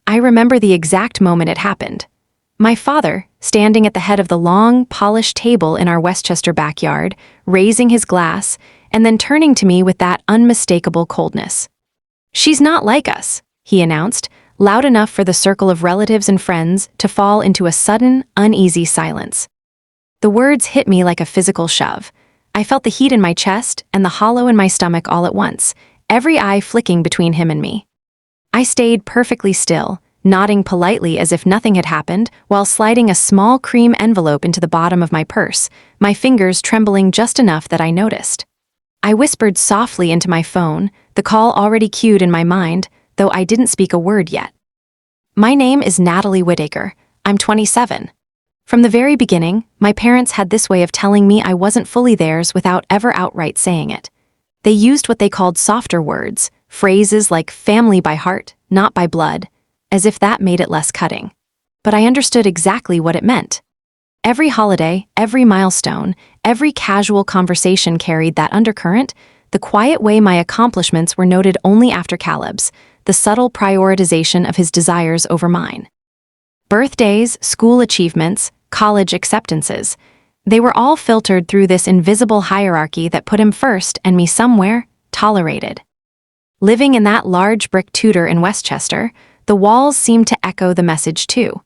I remember the exact moment it happened. My father, standing at the head of the long, polished table in our Westchester backyard, raising his glass, and then turning to me with that unmistakable coldness. "She's not like us," he announced, loud enough for the circle of relatives and friends to fall into a sudden, uneasy silence. The words hit me like a physical shove. I felt the heat in my chest and the hollow in my stomach all at once, every eye flicking between him and me. I stayed perfectly still, nodding politely as if nothing had happened, while sliding a small cream envelope into the bottom of my purse, my fingers trembling just enough that I noticed. I whispered softly into my phone, the call already queued in my mind, though I didn't speak a word yet. "My name is Natalie Whittaker. I'm 27. From the very beginning, my parents had this way of telling me I wasn't fully theirs without ever outright saying it. They used what they called softer words, phrases like family by heart, not by blood, as if that made it less cutting. But I understood exactly what it meant. Every holiday, every milestone, every casual conversation carried that undercurrent, the quiet way my accomplishments were noted only after Caleb's, the subtle prioritization of his desires over mine. Birthdays, school achievements, college acceptances, they were all filtered through this invisible hierarchy that put him first and me somewhere, tolerated. Living in that large brick Tudor in Westchester, the walls seemed to echo the message too.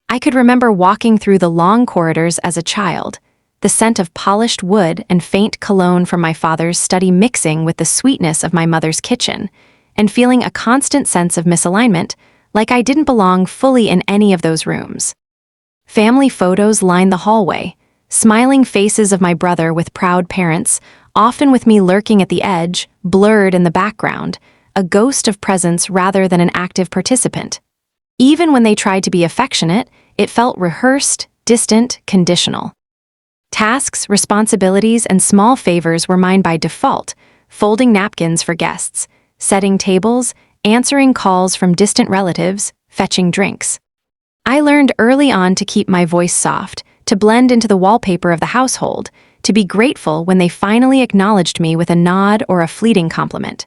I could remember walking through the long corridors as a child, the scent of polished wood and faint cologne from my father's study mixing with the sweetness of my mother's kitchen, and feeling a constant sense of misalignment, like I didn't belong fully in any of those rooms. Family photos lined the hallway, smiling faces of my brother with proud parents, often with me lurking at the edge, blurred in the background, a ghost of presence rather than an active participant. Even when they tried to be affectionate, it felt rehearsed, distant, conditional. Tasks, responsibilities, and small favors were mine by default, folding napkins for guests, setting tables, answering calls from distant relatives, fetching drinks. I learned early on to keep my voice soft, to blend into the wallpaper of the household, to be grateful when they finally acknowledged me with a nod or a fleeting compliment.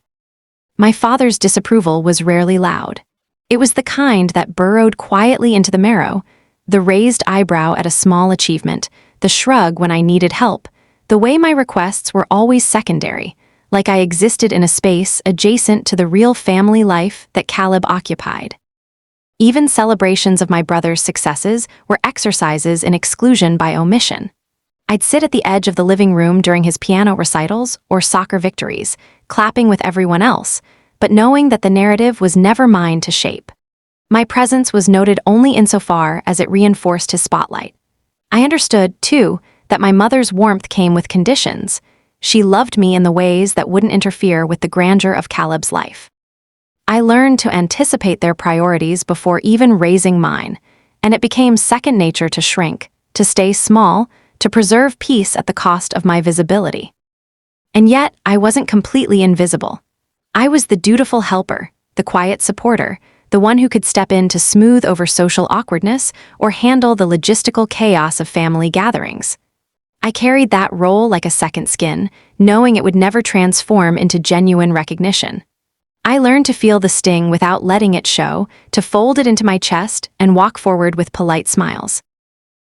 My father's disapproval was rarely loud. It was the kind that burrowed quietly into the marrow, the raised eyebrow at a small achievement, the shrug when I needed help, the way my requests were always secondary, like I existed in a space adjacent to the real family life that Caleb occupied. Even celebrations of my brother's successes were exercises in exclusion by omission. I'd sit at the edge of the living room during his piano recitals or soccer victories, clapping with everyone else, but knowing that the narrative was never mine to shape. My presence was noted only insofar as it reinforced his spotlight. I understood, too, that my mother's warmth came with conditions. She loved me in the ways that wouldn't interfere with the grandeur of Caleb's life. I learned to anticipate their priorities before even raising mine, and it became second nature to shrink, to stay small, to preserve peace at the cost of my visibility. And yet, I wasn't completely invisible. I was the dutiful helper, the quiet supporter, the one who could step in to smooth over social awkwardness or handle the logistical chaos of family gatherings. I carried that role like a second skin, knowing it would never transform into genuine recognition. I learned to feel the sting without letting it show, to fold it into my chest and walk forward with polite smiles.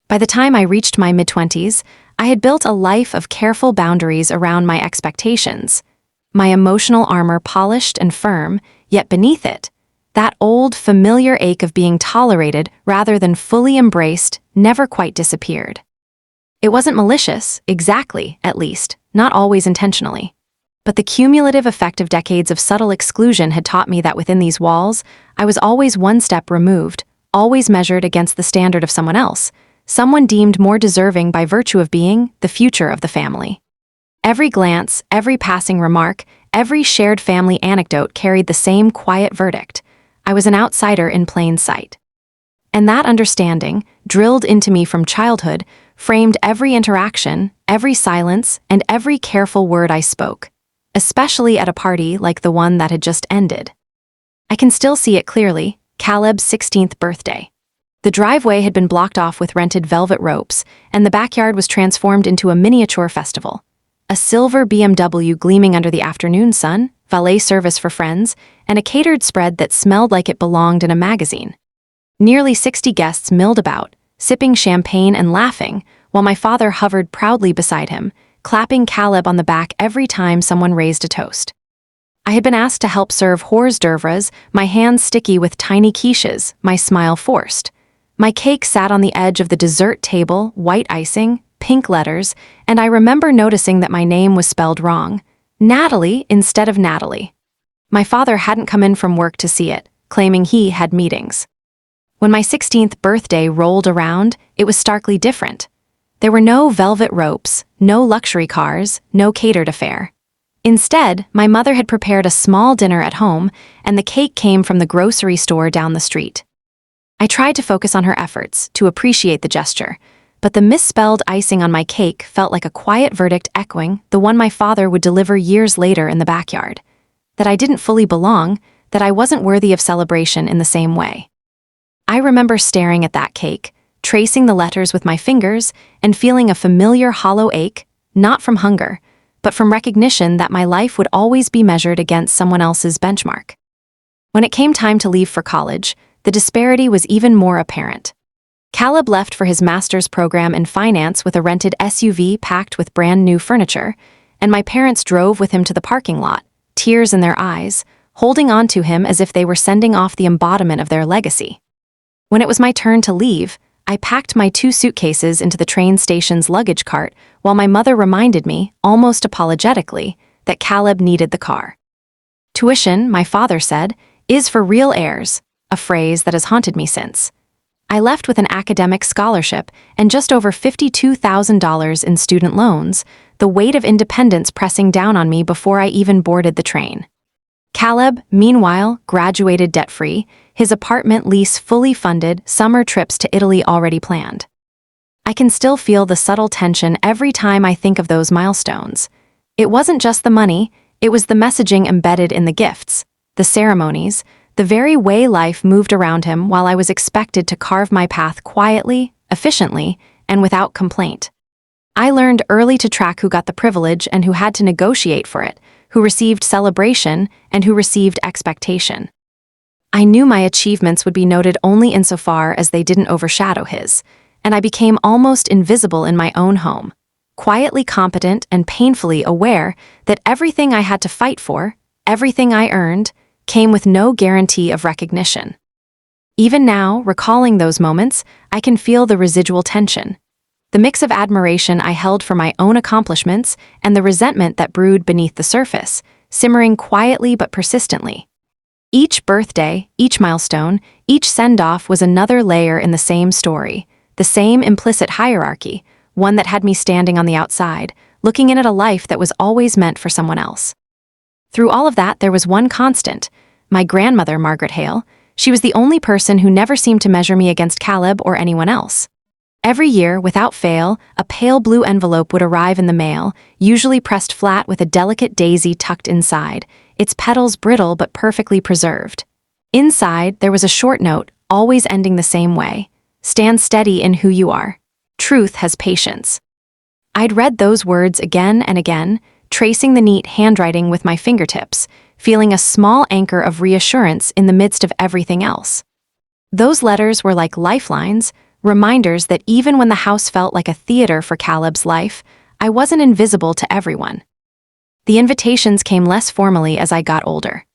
By the time I reached my mid-20s, I had built a life of careful boundaries around my expectations. My emotional armor polished and firm, yet beneath it, that old, familiar ache of being tolerated rather than fully embraced never quite disappeared. It wasn't malicious, exactly, at least, not always intentionally. But the cumulative effect of decades of subtle exclusion had taught me that within these walls, I was always one step removed, always measured against the standard of someone else, someone deemed more deserving by virtue of being the future of the family. Every glance, every passing remark, every shared family anecdote carried the same quiet verdict. I was an outsider in plain sight. And that understanding, drilled into me from childhood, framed every interaction, every silence, and every careful word I spoke, especially at a party like the one that had just ended. I can still see it clearly, Caleb's 16th birthday. The driveway had been blocked off with rented velvet ropes, and the backyard was transformed into a miniature festival. A silver BMW gleaming under the afternoon sun, valet service for friends, and a catered spread that smelled like it belonged in a magazine. Nearly 60 guests milled about, sipping champagne and laughing, while my father hovered proudly beside him, clapping Caleb on the back every time someone raised a toast. I had been asked to help serve hors d'oeuvres, my hands sticky with tiny quiches, my smile forced. My cake sat on the edge of the dessert table, white icing, pink letters, and I remember noticing that my name was spelled wrong. Natalie instead of Natalie. My father hadn't come in from work to see it, claiming he had meetings. When my 16th birthday rolled around, it was starkly different. There were no velvet ropes, no luxury cars, no catered affair. Instead, my mother had prepared a small dinner at home, and the cake came from the grocery store down the street. I tried to focus on her efforts, to appreciate the gesture, but the misspelled icing on my cake felt like a quiet verdict echoing the one my father would deliver years later in the backyard. That I didn't fully belong, that I wasn't worthy of celebration in the same way. I remember staring at that cake, tracing the letters with my fingers, and feeling a familiar hollow ache, not from hunger, but from recognition that my life would always be measured against someone else's benchmark. When it came time to leave for college, the disparity was even more apparent. Caleb left for his master's program in finance with a rented SUV packed with brand new furniture, and my parents drove with him to the parking lot, tears in their eyes, holding on to him as if they were sending off the embodiment of their legacy. When it was my turn to leave, I packed my 2 suitcases into the train station's luggage cart while my mother reminded me, almost apologetically, that Caleb needed the car. Tuition, my father said, is for real heirs, a phrase that has haunted me since. I left with an academic scholarship and just over $52,000 in student loans, the weight of independence pressing down on me before I even boarded the train. Caleb, meanwhile, graduated debt-free, his apartment lease fully funded, summer trips to Italy already planned. I can still feel the subtle tension every time I think of those milestones. It wasn't just the money, it was the messaging embedded in the gifts, the ceremonies, the very way life moved around him while I was expected to carve my path quietly, efficiently, and without complaint. I learned early to track who got the privilege and who had to negotiate for it, who received celebration and who received expectation. I knew my achievements would be noted only insofar as they didn't overshadow his, and I became almost invisible in my own home, quietly competent and painfully aware that everything I had to fight for, everything I earned, came with no guarantee of recognition. Even now, recalling those moments, I can feel the residual tension. The mix of admiration I held for my own accomplishments and the resentment that brewed beneath the surface, simmering quietly but persistently. Each birthday, each milestone, each send-off was another layer in the same story, the same implicit hierarchy, one that had me standing on the outside, looking in at a life that was always meant for someone else. Through all of that, there was one constant. My grandmother, Margaret Hale, she was the only person who never seemed to measure me against Caleb or anyone else. Every year, without fail, a pale blue envelope would arrive in the mail, usually pressed flat with a delicate daisy tucked inside, its petals brittle but perfectly preserved. Inside, there was a short note, always ending the same way. Stand steady in who you are. Truth has patience. I'd read those words again and again, tracing the neat handwriting with my fingertips, feeling a small anchor of reassurance in the midst of everything else. Those letters were like lifelines, reminders that even when the house felt like a theater for Caleb's life, I wasn't invisible to everyone. The invitations came less formally as I got older.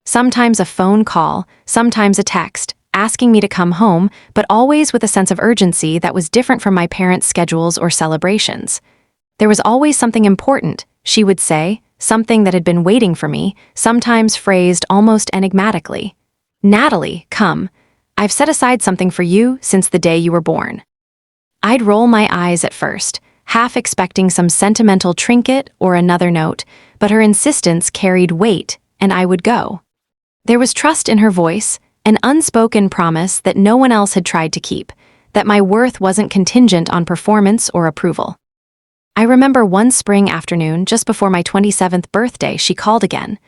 Sometimes a phone call, sometimes a text, asking me to come home, but always with a sense of urgency that was different from my parents' schedules or celebrations. There was always something important, she would say, something that had been waiting for me, sometimes phrased almost enigmatically. Natalie, come. I've set aside something for you since the day you were born. I'd roll my eyes at first, half expecting some sentimental trinket or another note, but her insistence carried weight, and I would go. There was trust in her voice, an unspoken promise that no one else had tried to keep, that my worth wasn't contingent on performance or approval. I remember one spring afternoon, just before my 27th birthday, she called again.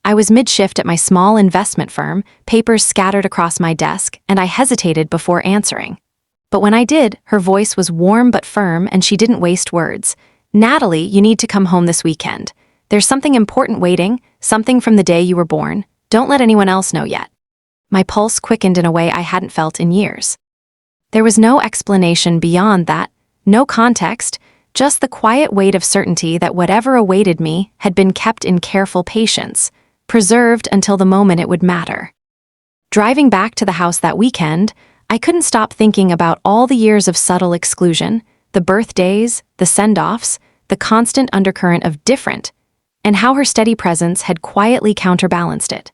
I was mid-shift at my small investment firm, papers scattered across my desk, and I hesitated before answering. But when I did, her voice was warm but firm, and she didn't waste words. Natalie, you need to come home this weekend. There's something important waiting, something from the day you were born. Don't let anyone else know yet." My pulse quickened in a way I hadn't felt in years. There was no explanation beyond that, no context, just the quiet weight of certainty that whatever awaited me had been kept in careful patience, preserved until the moment it would matter. Driving back to the house that weekend, I couldn't stop thinking about all the years of subtle exclusion, the birthdays, the send-offs, the constant undercurrent of different, and how her steady presence had quietly counterbalanced it.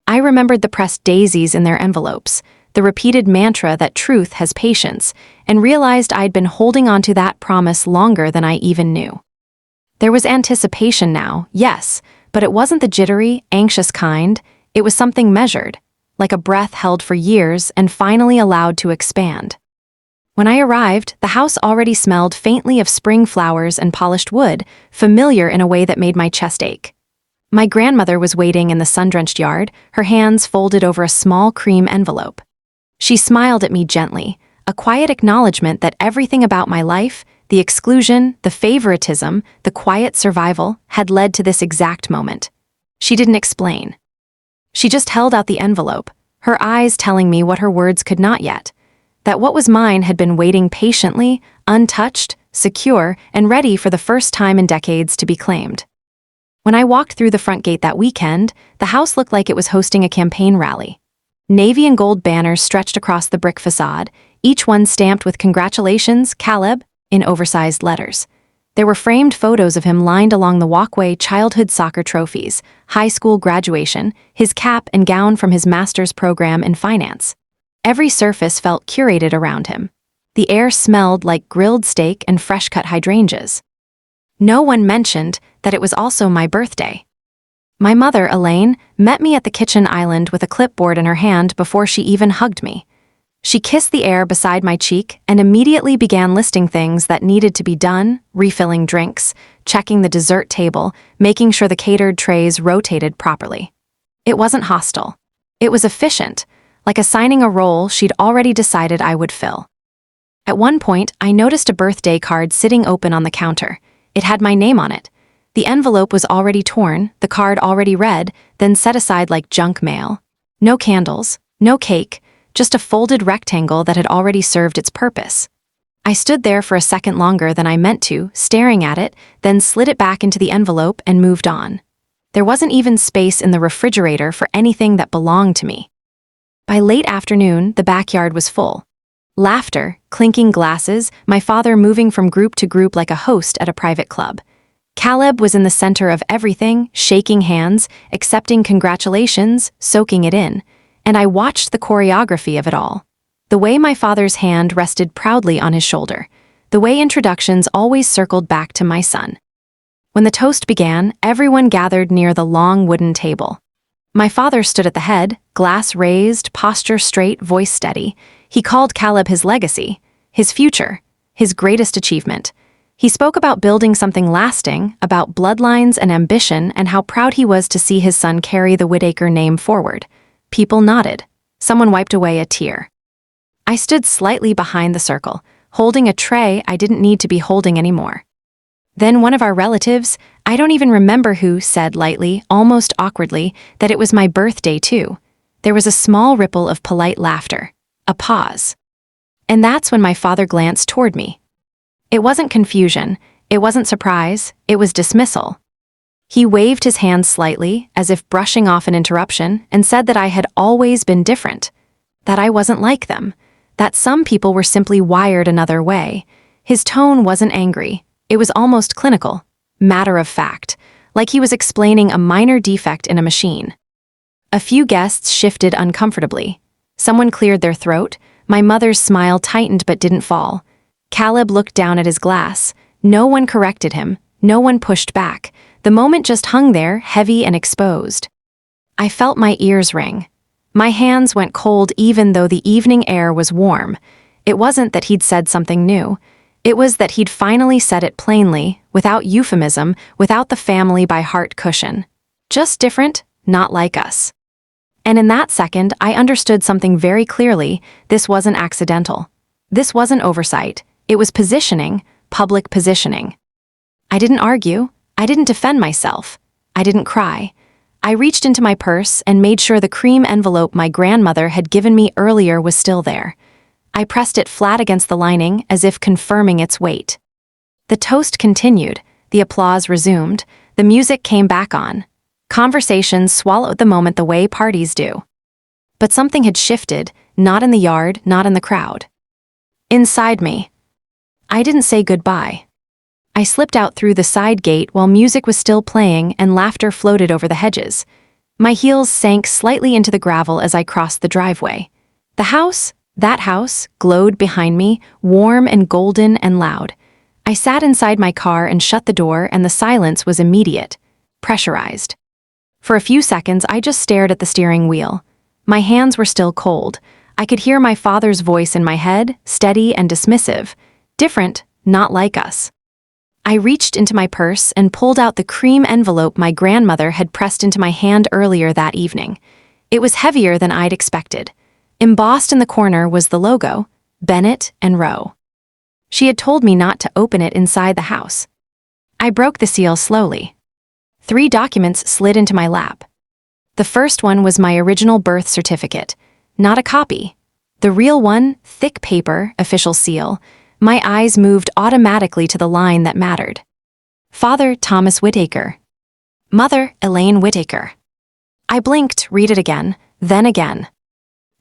I remembered the pressed daisies in their envelopes, the repeated mantra that truth has patience, and realized I'd been holding on to that promise longer than I even knew. There was anticipation now, yes, but it wasn't the jittery, anxious kind. It was something measured, like a breath held for years and finally allowed to expand. When I arrived, the house already smelled faintly of spring flowers and polished wood, familiar in a way that made my chest ache. My grandmother was waiting in the sun-drenched yard, her hands folded over a small cream envelope. She smiled at me gently, a quiet acknowledgement that everything about my life, the exclusion, the favoritism, the quiet survival, had led to this exact moment. She didn't explain. She just held out the envelope, her eyes telling me what her words could not yet, that what was mine had been waiting patiently, untouched, secure, and ready for the first time in decades to be claimed. When I walked through the front gate that weekend, the house looked like it was hosting a campaign rally. Navy and gold banners stretched across the brick facade, each one stamped with "Congratulations, Caleb," in oversized letters. There were framed photos of him lined along the walkway, childhood soccer trophies, high school graduation, his cap and gown from his master's program in finance. Every surface felt curated around him. The air smelled like grilled steak and fresh-cut hydrangeas. No one mentioned that it was also my birthday. My mother, Elaine, met me at the kitchen island with a clipboard in her hand before she even hugged me. She kissed the air beside my cheek and immediately began listing things that needed to be done, refilling drinks, checking the dessert table, making sure the catered trays rotated properly. It wasn't hostile. It was efficient, like assigning a role she'd already decided I would fill. At one point, I noticed a birthday card sitting open on the counter. It had my name on it. The envelope was already torn, the card already read, then set aside like junk mail. No candles, no cake, just a folded rectangle that had already served its purpose. I stood there for a second longer than I meant to, staring at it, then slid it back into the envelope and moved on. There wasn't even space in the refrigerator for anything that belonged to me. By late afternoon, the backyard was full. Laughter, clinking glasses, my father moving from group to group like a host at a private club. Caleb was in the center of everything, shaking hands, accepting congratulations, soaking it in, and I watched the choreography of it all. The way my father's hand rested proudly on his shoulder, the way introductions always circled back to my son. When the toast began, everyone gathered near the long wooden table. My father stood at the head, glass raised, posture straight, voice steady. He called Caleb his legacy, his future, his greatest achievement. He spoke about building something lasting, about bloodlines and ambition, and how proud he was to see his son carry the Whitaker name forward. People nodded. Someone wiped away a tear. I stood slightly behind the circle, holding a tray I didn't need to be holding anymore. Then one of our relatives, I don't even remember who, said lightly, almost awkwardly, that it was my birthday too. There was a small ripple of polite laughter, a pause. And that's when my father glanced toward me. It wasn't confusion, it wasn't surprise, it was dismissal. He waved his hands slightly, as if brushing off an interruption, and said that I had always been different, that I wasn't like them, that some people were simply wired another way. His tone wasn't angry, it was almost clinical, matter of fact, like he was explaining a minor defect in a machine. A few guests shifted uncomfortably. Someone cleared their throat, my mother's smile tightened but didn't fall. Caleb looked down at his glass. No one corrected him, no one pushed back. The moment just hung there, heavy and exposed. I felt my ears ring. My hands went cold even though the evening air was warm. It wasn't that he'd said something new. It was that he'd finally said it plainly, without euphemism, without the family by heart cushion. Just different, not like us. And in that second, I understood something very clearly. This wasn't accidental. This wasn't oversight. It was positioning, public positioning. I didn't argue. I didn't defend myself. I didn't cry. I reached into my purse and made sure the cream envelope my grandmother had given me earlier was still there. I pressed it flat against the lining as if confirming its weight. The toast continued, the applause resumed, the music came back on. Conversations swallowed the moment the way parties do. But something had shifted, not in the yard, not in the crowd. Inside me. I didn't say goodbye. I slipped out through the side gate while music was still playing and laughter floated over the hedges. My heels sank slightly into the gravel as I crossed the driveway. That house, glowed behind me, warm and golden and loud. I sat inside my car and shut the door, and the silence was immediate, pressurized. For a few seconds, I just stared at the steering wheel. My hands were still cold. I could hear my father's voice in my head, steady and dismissive. Different, not like us. I reached into my purse and pulled out the cream envelope my grandmother had pressed into my hand earlier that evening. It was heavier than I'd expected. Embossed in the corner was the logo, Bennett and Rowe. She had told me not to open it inside the house. I broke the seal slowly. 3 documents slid into my lap. The first one was my original birth certificate, not a copy. The real one, thick paper, official seal. My eyes moved automatically to the line that mattered. Father, Thomas Whittaker. Mother, Elaine Whittaker. I blinked, read it again, then again.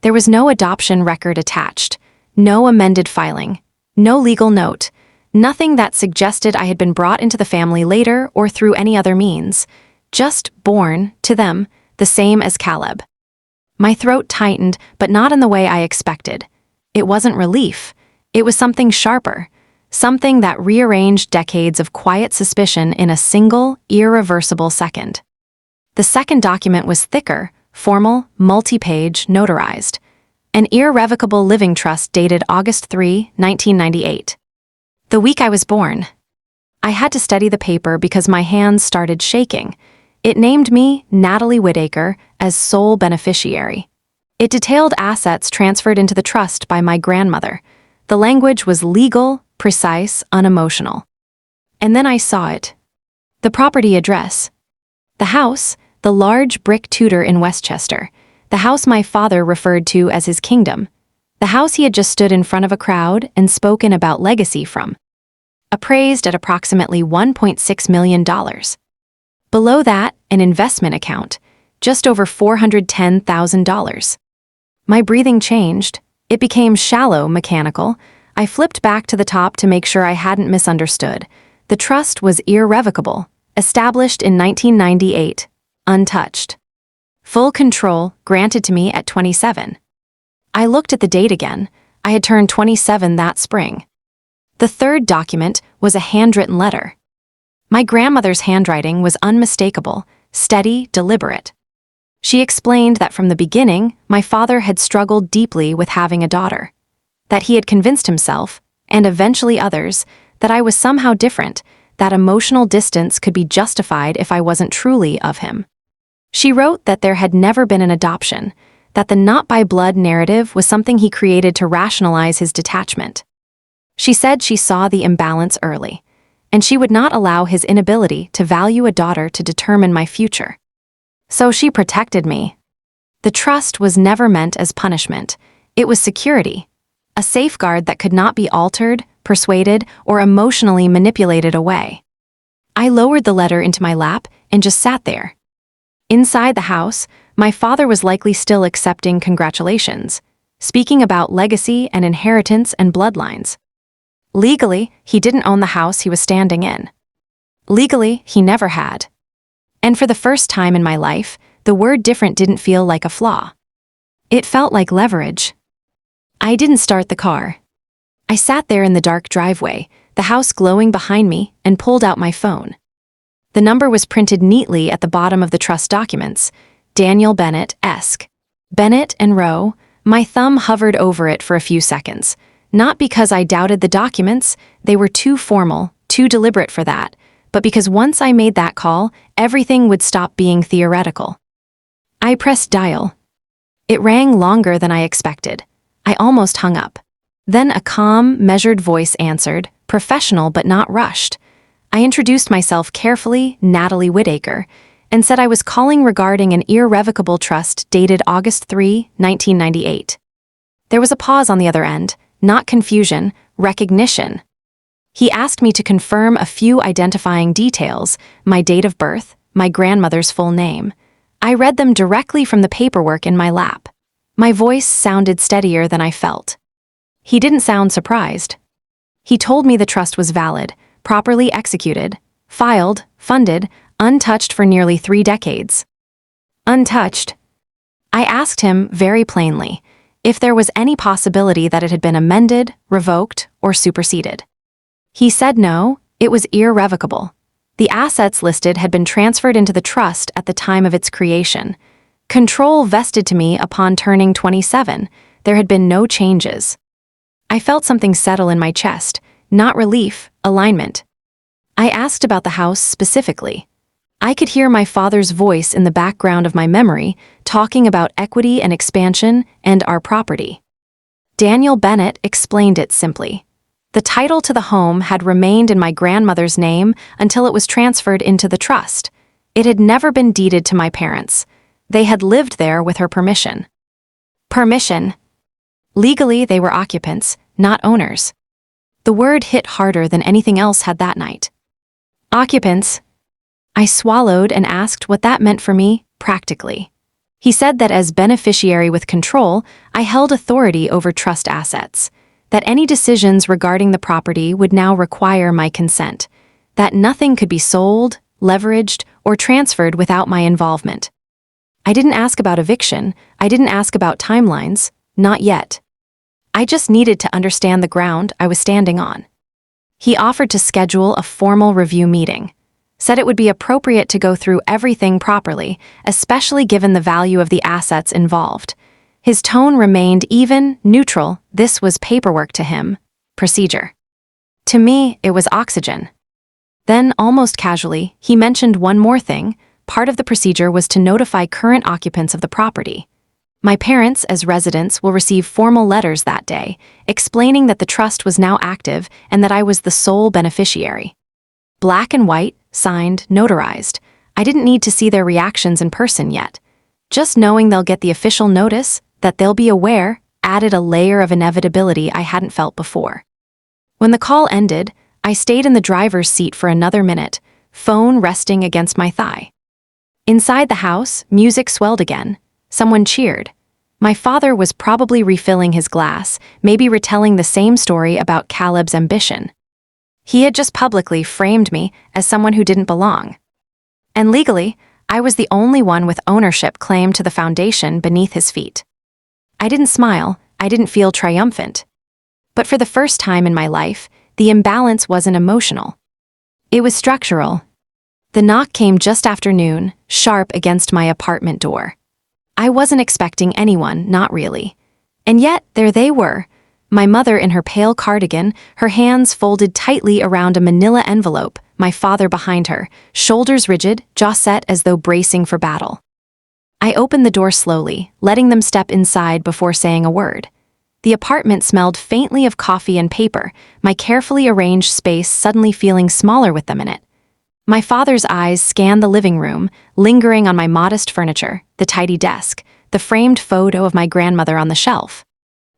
There was no adoption record attached, no amended filing, no legal note, nothing that suggested I had been brought into the family later or through any other means. Just born, to them, the same as Caleb. My throat tightened, but not in the way I expected. It wasn't relief. It was something sharper, something that rearranged decades of quiet suspicion in a single, irreversible second. The second document was thicker, formal, multi-page, notarized. An irrevocable living trust dated August 3, 1998. The week I was born. I had to study the paper because my hands started shaking. It named me, Natalie Whittaker, as sole beneficiary. It detailed assets transferred into the trust by my grandmother. The language was legal, precise, unemotional. And then I saw it. The property address. The house, the large brick Tudor in Westchester. The house my father referred to as his kingdom. The house he had just stood in front of a crowd and spoken about legacy from. Appraised at approximately $1.6 million. Below that, an investment account, just over $410,000. My breathing changed. It became shallow, mechanical. I flipped back to the top to make sure I hadn't misunderstood. The trust was irrevocable, established in 1998, untouched. Full control granted to me at 27. I looked at the date again. I had turned 27 that spring. The third document was a handwritten letter. My grandmother's handwriting was unmistakable, steady, deliberate. She explained that from the beginning, my father had struggled deeply with having a daughter. That he had convinced himself, and eventually others, that I was somehow different, that emotional distance could be justified if I wasn't truly of him. She wrote that there had never been an adoption, that the not-by-blood narrative was something he created to rationalize his detachment. She said she saw the imbalance early, and she would not allow his inability to value a daughter to determine my future. So she protected me. The trust was never meant as punishment. It was security, a safeguard that could not be altered, persuaded, or emotionally manipulated away. I lowered the letter into my lap and just sat there. Inside the house, my father was likely still accepting congratulations, speaking about legacy and inheritance and bloodlines. Legally, he didn't own the house he was standing in. Legally, he never had. And for the first time in my life, the word different didn't feel like a flaw. It felt like leverage. I didn't start the car. I sat there in the dark driveway, the house glowing behind me, and pulled out my phone. The number was printed neatly at the bottom of the trust documents, Daniel Bennett-esque. Bennett and Rowe. My thumb hovered over it for a few seconds. Not because I doubted the documents, they were too formal, too deliberate for that, but because once I made that call, everything would stop being theoretical. I pressed dial. It rang longer than I expected. I almost hung up. Then a calm, measured voice answered, professional but not rushed. I introduced myself carefully, Natalie Whittaker, and said I was calling regarding an irrevocable trust dated August 3, 1998. There was a pause on the other end, not confusion, recognition. He asked me to confirm a few identifying details, my date of birth, my grandmother's full name. I read them directly from the paperwork in my lap. My voice sounded steadier than I felt. He didn't sound surprised. He told me the trust was valid, properly executed, filed, funded, untouched for nearly 3 decades. Untouched. I asked him very plainly if there was any possibility that it had been amended, revoked, or superseded. He said no, it was irrevocable. The assets listed had been transferred into the trust at the time of its creation. Control vested to me upon turning 27. There had been no changes. I felt something settle in my chest, not relief, alignment. I asked about the house specifically. I could hear my father's voice in the background of my memory, talking about equity and expansion and our property. Daniel Bennett explained it simply. The title to the home had remained in my grandmother's name until it was transferred into the trust. It had never been deeded to my parents. They had lived there with her permission. Permission. Legally, they were occupants, not owners. The word hit harder than anything else had that night. Occupants. I swallowed and asked what that meant for me, practically. He said that as beneficiary with control, I held authority over trust assets, that any decisions regarding the property would now require my consent, that nothing could be sold, leveraged, or transferred without my involvement. I didn't ask about eviction, I didn't ask about timelines, not yet. I just needed to understand the ground I was standing on. He offered to schedule a formal review meeting, said it would be appropriate to go through everything properly, especially given the value of the assets involved. His tone remained even, neutral. This was paperwork to him, procedure. To me, it was oxygen. Then, almost casually, he mentioned one more thing. Part of the procedure was to notify current occupants of the property. My parents, as residents, will receive formal letters that day, explaining that the trust was now active and that I was the sole beneficiary. Black and white, signed, notarized. I didn't need to see their reactions in person yet. Just knowing they'll get the official notice, that they'll be aware, added a layer of inevitability I hadn't felt before. When the call ended, I stayed in the driver's seat for another minute, phone resting against my thigh. Inside the house, music swelled again. Someone cheered. My father was probably refilling his glass, maybe retelling the same story about Caleb's ambition. He had just publicly framed me as someone who didn't belong. And legally, I was the only one with ownership claim to the foundation beneath his feet. I didn't smile, I didn't feel triumphant. But for the first time in my life, the imbalance wasn't emotional. It was structural. The knock came just after noon, sharp against my apartment door. I wasn't expecting anyone, not really. And yet, there they were. My mother in her pale cardigan, her hands folded tightly around a manila envelope, my father behind her, shoulders rigid, jaw set as though bracing for battle. I opened the door slowly, letting them step inside before saying a word. The apartment smelled faintly of coffee and paper, my carefully arranged space suddenly feeling smaller with them in it. My father's eyes scanned the living room, lingering on my modest furniture, the tidy desk, the framed photo of my grandmother on the shelf.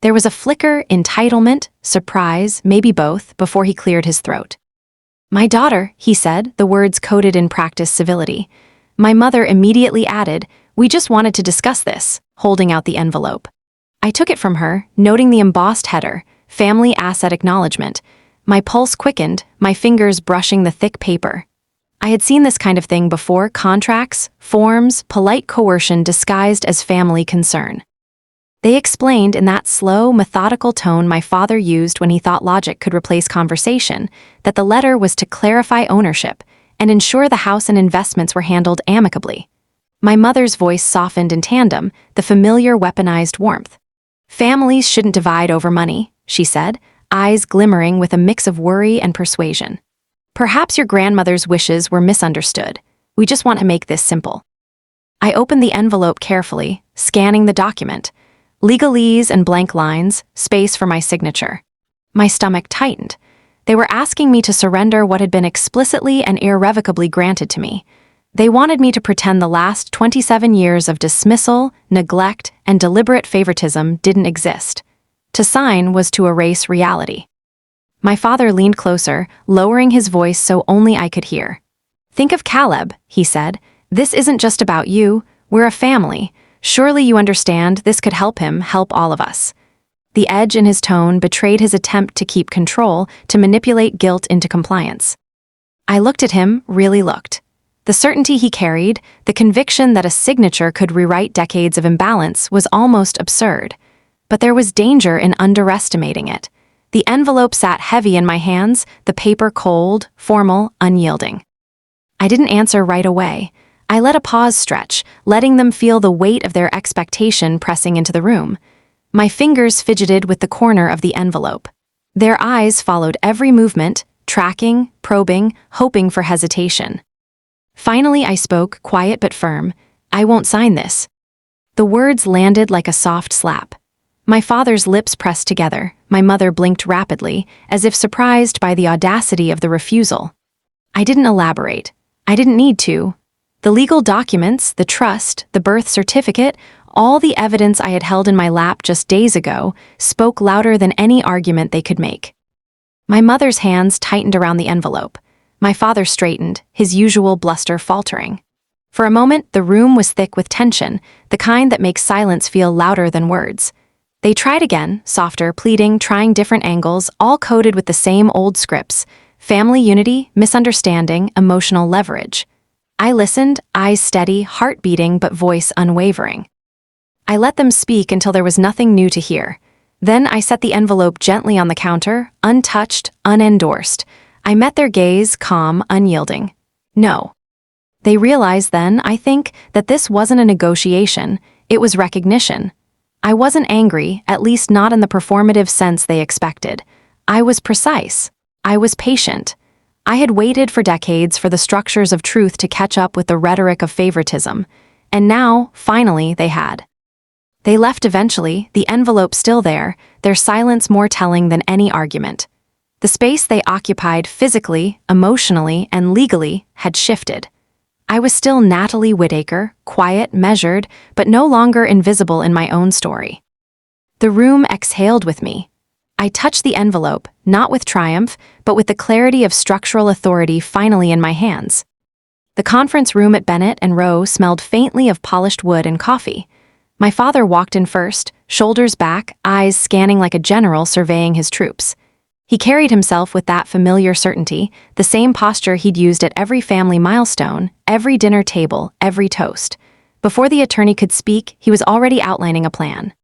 There was a flicker, entitlement, surprise, maybe both, before he cleared his throat. My daughter, he said, the words coded in practice civility. My mother immediately added, we just wanted to discuss this, holding out the envelope. I took it from her, noting the embossed header, family asset acknowledgement. My pulse quickened, my fingers brushing the thick paper. I had seen this kind of thing before, contracts, forms, polite coercion disguised as family concern. They explained in that slow, methodical tone my father used when he thought logic could replace conversation, that the letter was to clarify ownership and ensure the house and investments were handled amicably. My mother's voice softened in tandem, the familiar weaponized warmth. Families shouldn't divide over money, she said, eyes glimmering with a mix of worry and persuasion. Perhaps your grandmother's wishes were misunderstood. We just want to make this simple. I opened the envelope carefully, scanning the document. Legalese and blank lines, space for my signature. My stomach tightened. They were asking me to surrender what had been explicitly and irrevocably granted to me. They wanted me to pretend the last 27 years of dismissal, neglect, and deliberate favoritism didn't exist. To sign was to erase reality. My father leaned closer, lowering his voice so only I could hear. "Think of Caleb," he said. "This isn't just about you. We're a family. Surely you understand this could help him help all of us." The edge in his tone betrayed his attempt to keep control, to manipulate guilt into compliance. I looked at him, really looked. The certainty he carried, the conviction that a signature could rewrite decades of imbalance, was almost absurd. But there was danger in underestimating it. The envelope sat heavy in my hands, the paper cold, formal, unyielding. I didn't answer right away. I let a pause stretch, letting them feel the weight of their expectation pressing into the room. My fingers fidgeted with the corner of the envelope. Their eyes followed every movement, tracking, probing, hoping for hesitation. Finally, I spoke, quiet but firm. "I won't sign this." The words landed like a soft slap. My father's lips pressed together. My mother blinked rapidly, as if surprised by the audacity of the refusal. I didn't elaborate. I didn't need to. The legal documents, the trust, the birth certificate, all the evidence I had held in my lap just days ago, spoke louder than any argument they could make. My mother's hands tightened around the envelope. My father straightened, his usual bluster faltering. For a moment, the room was thick with tension, the kind that makes silence feel louder than words. They tried again, softer, pleading, trying different angles, all coded with the same old scripts: family unity, misunderstanding, emotional leverage. I listened, eyes steady, heart beating, but voice unwavering. I let them speak until there was nothing new to hear. Then I set the envelope gently on the counter, untouched, unendorsed. I met their gaze, calm, unyielding. No. They realized then, I think, that this wasn't a negotiation, it was recognition. I wasn't angry, at least not in the performative sense they expected. I was precise. I was patient. I had waited for decades for the structures of truth to catch up with the rhetoric of favoritism. And now, finally, they had. They left eventually, the envelope still there, their silence more telling than any argument. The space they occupied physically, emotionally, and legally had shifted. I was still Natalie Whittaker, quiet, measured, but no longer invisible in my own story. The room exhaled with me. I touched the envelope, not with triumph, but with the clarity of structural authority finally in my hands. The conference room at Bennett and Rowe smelled faintly of polished wood and coffee. My father walked in first, shoulders back, eyes scanning like a general surveying his troops. He carried himself with that familiar certainty, the same posture he'd used at every family milestone, every dinner table, every toast. Before the attorney could speak, he was already outlining a plan.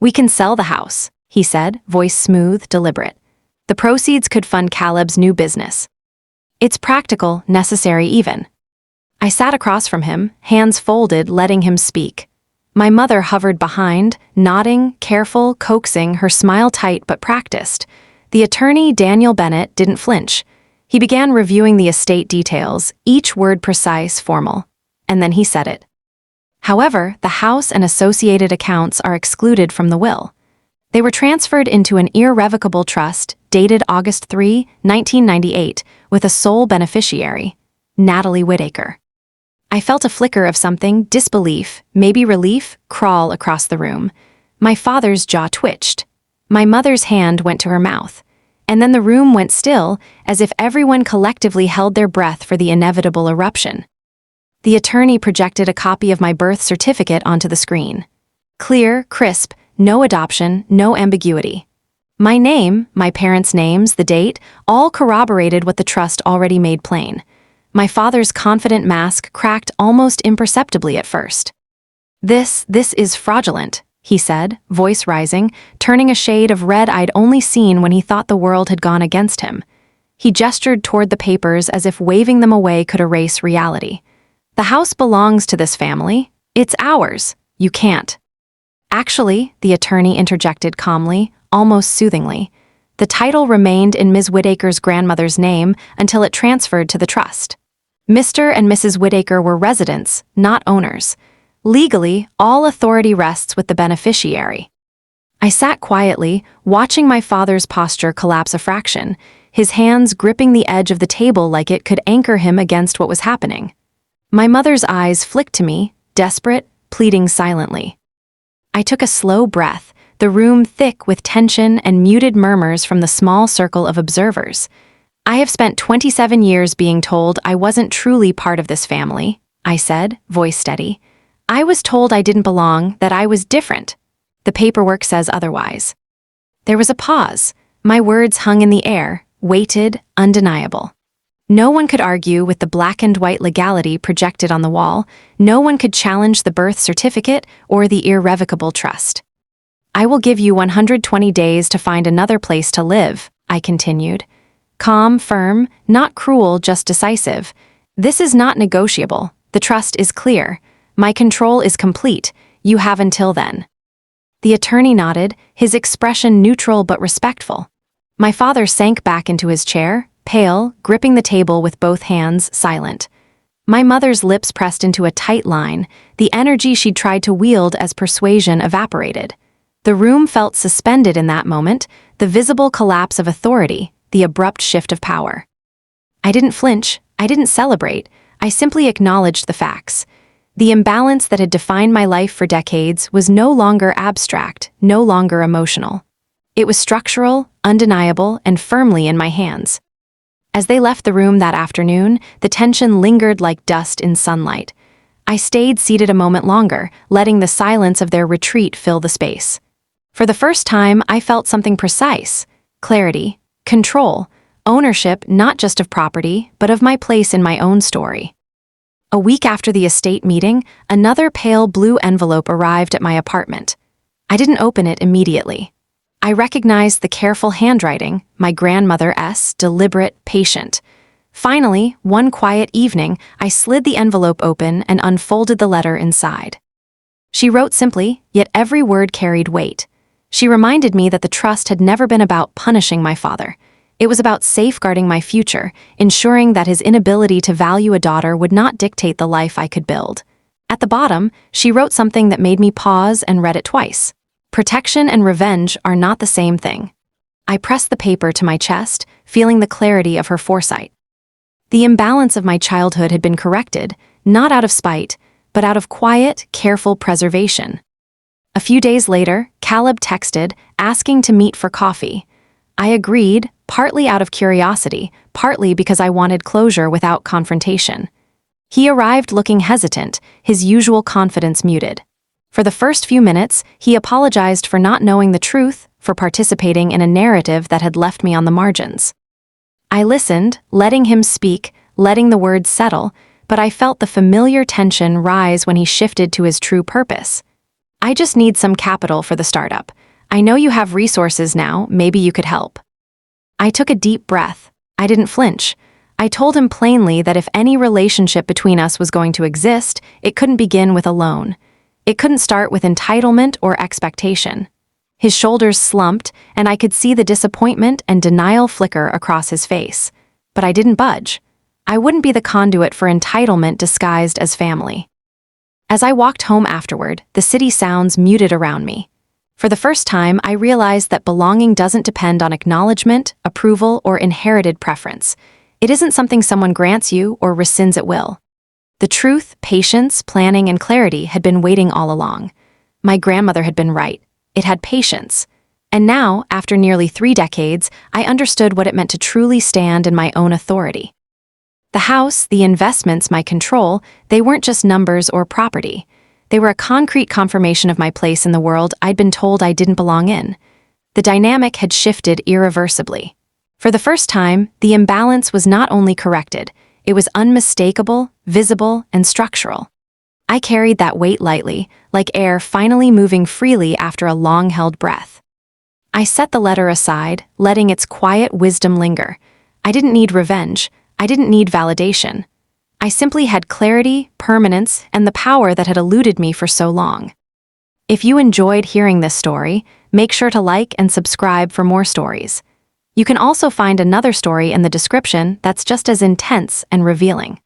"We can sell the house," he said, voice smooth, deliberate. "The proceeds could fund Caleb's new business. It's practical, necessary even." I sat across from him, hands folded, letting him speak. My mother hovered behind, nodding, careful, coaxing, her smile tight but practiced. The attorney, Daniel Bennett, didn't flinch. He began reviewing the estate details, each word precise, formal. And then he said it. "However, the house and associated accounts are excluded from the will. They were transferred into an irrevocable trust, dated August 3, 1998, with a sole beneficiary, Natalie Whittaker." I felt a flicker of something, disbelief, maybe relief, crawl across the room. My father's jaw twitched. My mother's hand went to her mouth. And then the room went still, as if everyone collectively held their breath for the inevitable eruption. The attorney projected a copy of my birth certificate onto the screen. Clear, crisp, no adoption, no ambiguity. My name, my parents' names, the date, all corroborated what the trust already made plain. My father's confident mask cracked almost imperceptibly at first. This is fraudulent," he said, voice rising, turning a shade of red I'd only seen when he thought the world had gone against him. He gestured toward the papers as if waving them away could erase reality. "The house belongs to this family. It's ours. You can't." "Actually," the attorney interjected calmly, almost soothingly, "the title remained in Ms. Whittaker's grandmother's name until it transferred to the trust. Mr. and Mrs. Whittaker were residents, not owners. Legally, all authority rests with the beneficiary." I sat quietly, watching my father's posture collapse a fraction. his hands gripping the edge of the table like it could anchor him against what was happening. My mother's eyes flicked to me, desperate, pleading silently. I took a slow breath, the room thick with tension and muted murmurs from the small circle of observers. I have spent 27 years being told I wasn't truly part of this family, I said, voice steady. I was told I didn't belong, that I was different. The paperwork says otherwise. There was a pause. My words hung in the air, weighted, undeniable. No one could argue with the black and white legality projected on the wall. No one could challenge the birth certificate or the irrevocable trust. I will give you 120 days to find another place to live, I continued. Calm, firm, not cruel, just decisive. This is not negotiable. The trust is clear. My control is complete. You have until then. The attorney nodded, his expression neutral but respectful. My father sank back into his chair, pale, gripping the table with both hands, silent. My mother's lips pressed into a tight line, the energy she'd tried to wield as persuasion evaporated. The room felt suspended in that moment, the visible collapse of authority, the abrupt shift of power. I didn't flinch, I didn't celebrate, I simply acknowledged the facts. The imbalance that had defined my life for decades was no longer abstract, no longer emotional. It was structural, undeniable, and firmly in my hands. As they left the room that afternoon, the tension lingered like dust in sunlight. I stayed seated a moment longer, letting the silence of their retreat fill the space. For the first time, I felt something precise: clarity, control, ownership not just of property, but of my place in my own story. A week after the estate meeting, another pale blue envelope arrived at my apartment. I didn't open it immediately. I recognized the careful handwriting, my grandmother's, deliberate, patient. Finally, one quiet evening, I slid the envelope open and unfolded the letter inside. She wrote simply, yet every word carried weight. She reminded me that the trust had never been about punishing my father. It was about safeguarding my future, ensuring that his inability to value a daughter would not dictate the life I could build. At the bottom, she wrote something that made me pause and read it twice. Protection and revenge are not the same thing. I pressed the paper to my chest, feeling the clarity of her foresight. The imbalance of my childhood had been corrected, not out of spite, but out of quiet, careful preservation. A few days later, Caleb texted, asking to meet for coffee. I agreed, partly out of curiosity, partly because I wanted closure without confrontation. He arrived looking hesitant, his usual confidence muted. For the first few minutes, he apologized for not knowing the truth, for participating in a narrative that had left me on the margins. I listened, letting him speak, letting the words settle, but I felt the familiar tension rise when he shifted to his true purpose. I just need some capital for the startup. I know you have resources now, maybe you could help. I took a deep breath. I didn't flinch. I told him plainly that if any relationship between us was going to exist, it couldn't begin with a loan. It couldn't start with entitlement or expectation. His shoulders slumped, and I could see the disappointment and denial flicker across his face. But I didn't budge. I wouldn't be the conduit for entitlement disguised as family. As I walked home afterward, the city sounds muted around me. For the first time, I realized that belonging doesn't depend on acknowledgement, approval, or inherited preference. It isn't something someone grants you or rescinds at will. The truth, patience, planning, and clarity had been waiting all along. My grandmother had been right. It had patience. And now, after nearly 3 decades, I understood what it meant to truly stand in my own authority. The house, the investments, my control, they weren't just numbers or property. They were a concrete confirmation of my place in the world I'd been told I didn't belong in. The dynamic had shifted irreversibly. For the first time, the imbalance was not only corrected, it was unmistakable, visible, and structural. I carried that weight lightly, like air finally moving freely after a long-held breath. I set the letter aside, letting its quiet wisdom linger. I didn't need revenge. I didn't need validation. I simply had clarity, permanence, and the power that had eluded me for so long. If you enjoyed hearing this story, make sure to like and subscribe for more stories. You can also find another story in the description that's just as intense and revealing.